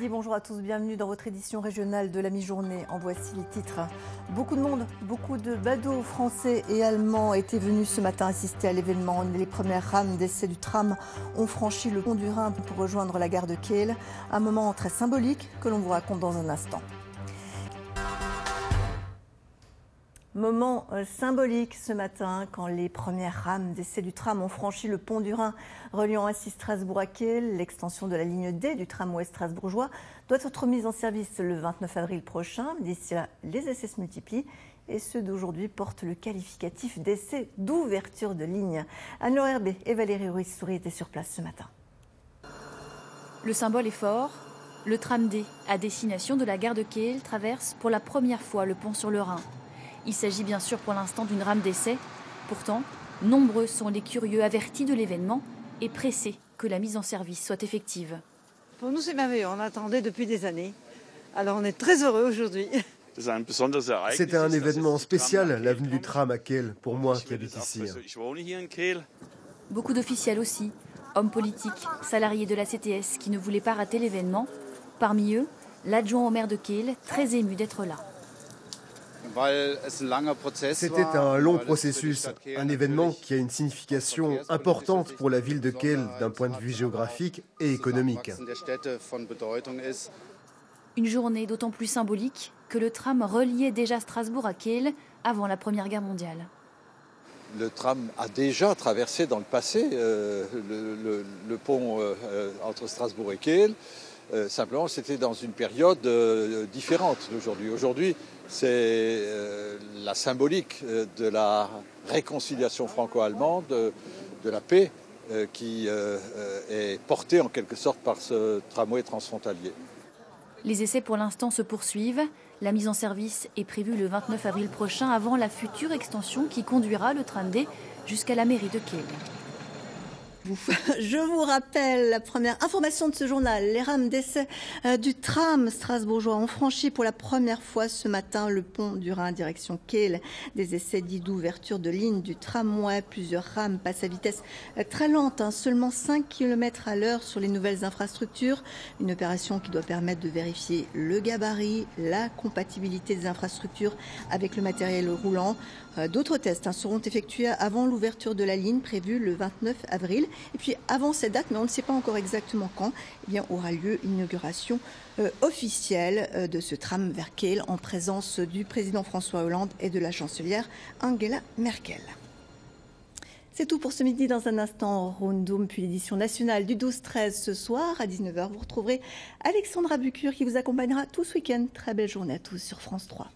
midi, bonjour à tous, bienvenue dans votre édition régionale de la mi-journée. En voici les titres. Beaucoup de monde, beaucoup de badauds français et allemands étaient venus ce matin assister à l'événement. Les premières rames d'essai du tram ont franchi le pont du Rhin pour rejoindre la gare de Kehl. Un moment très symbolique que l'on vous raconte dans un instant. Moment symbolique ce matin quand les premières rames d'essai du tram ont franchi le pont du Rhin reliant ainsi Strasbourg à Kehl. L'extension de la ligne D du tramway strasbourgeois doit être mise en service le 29 avril prochain. D'ici là, les essais se multiplient et ceux d'aujourd'hui portent le qualificatif d'essai d'ouverture de ligne. Anne-Laure Herbet et Valérie Ruiz-Souris étaient sur place ce matin. Le symbole est fort. Le tram D à destination de la gare de Kehl traverse pour la première fois le pont sur le Rhin. Il s'agit bien sûr pour l'instant d'une rame d'essai. Pourtant, nombreux sont les curieux avertis de l'événement et pressés que la mise en service soit effective. Pour nous, c'est merveilleux. On attendait depuis des années. Alors, on est très heureux aujourd'hui. C'était un événement spécial, l'avenue du tram à Kehl, pour moi qui habite ici. Beaucoup d'officiels aussi, hommes politiques, salariés de la CTS qui ne voulaient pas rater l'événement. Parmi eux, l'adjoint au maire de Kehl, très ému d'être là. C'était un long processus, un événement qui a une signification importante pour la ville de Kehl d'un point de vue géographique et économique. Une journée d'autant plus symbolique que le tram reliait déjà Strasbourg à Kehl avant la Première Guerre mondiale. Le tram a déjà traversé dans le passé le pont entre Strasbourg et Kehl. Simplement, c'était dans une période différente d'aujourd'hui. Aujourd'hui, c'est la symbolique de la réconciliation franco-allemande, de la paix qui est portée en quelque sorte par ce tramway transfrontalier. Les essais pour l'instant se poursuivent. La mise en service est prévue le 29 avril prochain avant la future extension qui conduira le tram D jusqu'à la mairie de Kehl. Je vous rappelle la première information de ce journal. Les rames d'essai du tram strasbourgeois ont franchi pour la première fois ce matin le pont du Rhin direction Kehl. Des essais dits d'ouverture de ligne du tramway. Plusieurs rames passent à vitesse très lente, seulement 5 km à l'heure sur les nouvelles infrastructures. Une opération qui doit permettre de vérifier le gabarit, la compatibilité des infrastructures avec le matériel roulant. D'autres tests seront effectués avant l'ouverture de la ligne prévue le 29 avril. Et puis avant cette date, mais on ne sait pas encore exactement quand, eh bien, aura lieu l'inauguration officielle de ce tram vers Kehl en présence du président François Hollande et de la chancelière Angela Merkel. C'est tout pour ce midi. Dans un instant, Rundum, puis l'édition nationale du 12-13 ce soir à 19h. Vous retrouverez Alexandra Bucure qui vous accompagnera tout ce week-end. Très belle journée à tous sur France 3.